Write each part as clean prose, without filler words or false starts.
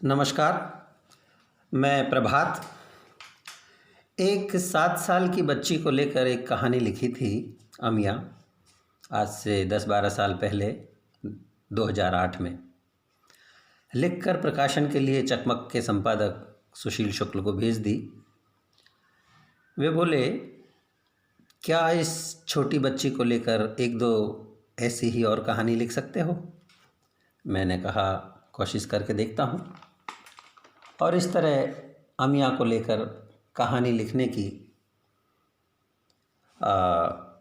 नमस्कार। मैं प्रभात एक 7 साल की बच्ची को लेकर एक कहानी लिखी थी अमिया, आज से 10-12 साल पहले 2008 में। लिखकर प्रकाशन के लिए चकमक के संपादक सुशील शुक्ल को भेज दी। वे बोले, क्या इस छोटी बच्ची को लेकर एक दो ऐसी ही और कहानी लिख सकते हो? मैंने कहा, कोशिश करके देखता हूँ। और इस तरह अमिया को लेकर कहानी लिखने की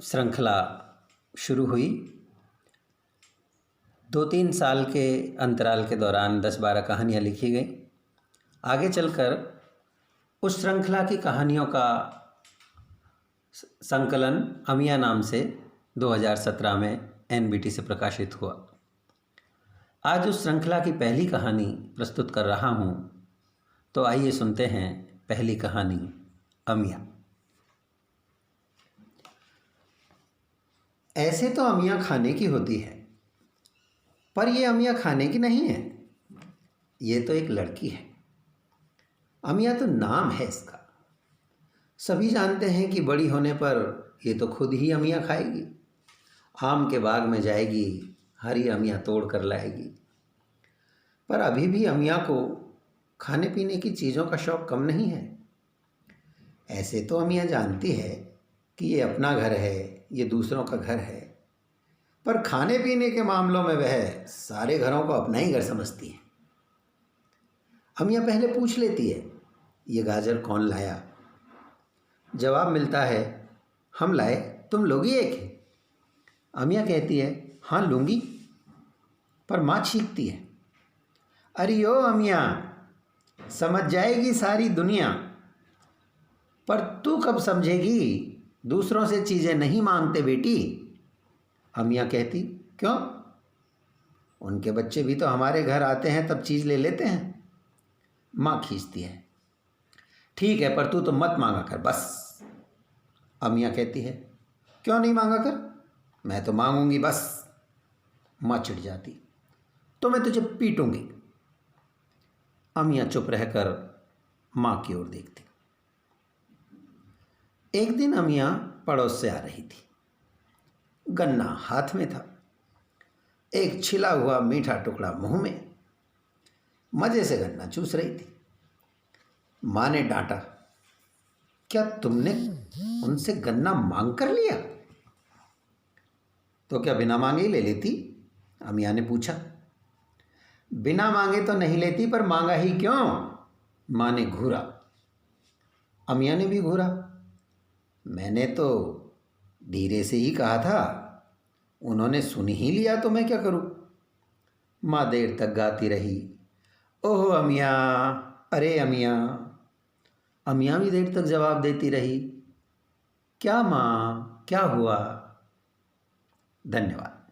श्रृंखला शुरू हुई। 2-3 साल के अंतराल के दौरान 10-12 कहानियाँ लिखी गई। आगे चलकर उस श्रृंखला की कहानियों का संकलन अमिया नाम से 2017 में NBT से प्रकाशित हुआ। आज उस श्रृंखला की पहली कहानी प्रस्तुत कर रहा हूँ, तो आइए सुनते हैं पहली कहानी, अमिया। ऐसे तो अमिया खाने की होती है, पर यह अमिया खाने की नहीं है। ये तो एक लड़की है। अमिया तो नाम है इसका। सभी जानते हैं कि बड़ी होने पर ये तो खुद ही अमिया खाएगी। आम के बाग में जाएगी, हरी अमिया तोड़ कर लाएगी। पर अभी भी अमिया को खाने पीने की चीज़ों का शौक़ कम नहीं है। ऐसे तो अमिया जानती है कि ये अपना घर है, ये दूसरों का घर है, पर खाने पीने के मामलों में वह सारे घरों को अपना ही घर समझती है। अमिया पहले पूछ लेती है, ये गाजर कौन लाया? जवाब मिलता है, हम लाए, तुम लोगी एक? अमिया कहती है, हाँ लूँगी। पर माँ छींकती है, अरे ओ अमिया, समझ जाएगी सारी दुनिया, पर तू कब समझेगी? दूसरों से चीज़ें नहीं मांगते बेटी। अमिया कहती, क्यों? उनके बच्चे भी तो हमारे घर आते हैं तब चीज़ ले लेते हैं। माँ खींचती है, ठीक है, पर तू तो मत मांगा कर बस। अमिया कहती है, क्यों नहीं मांगा कर? मैं तो मांगूंगी बस। माँ चिढ़ जाती, तो मैं तुझे पीटूंगी। अमिया चुप रहकर माँ की ओर देखती। एक दिन अमिया पड़ोस से आ रही थी। गन्ना हाथ में था, एक छिला हुआ मीठा टुकड़ा मुंह में। मजे से गन्ना चूस रही थी। माँ ने डांटा, क्या तुमने उनसे गन्ना मांग कर लिया? तो क्या बिना मांगे ही ले लेती? अमिया ने पूछा। बिना मांगे तो नहीं लेती, पर मांगा ही क्यों? माँ ने घूरा। अमिया ने भी घूरा। मैंने तो धीरे से ही कहा था, उन्होंने सुन ही लिया तो मैं क्या करूं? माँ देर तक गाती रही, ओह अमिया, अरे अमिया। अमिया भी देर तक जवाब देती रही, क्या माँ, क्या हुआ? धन्यवाद।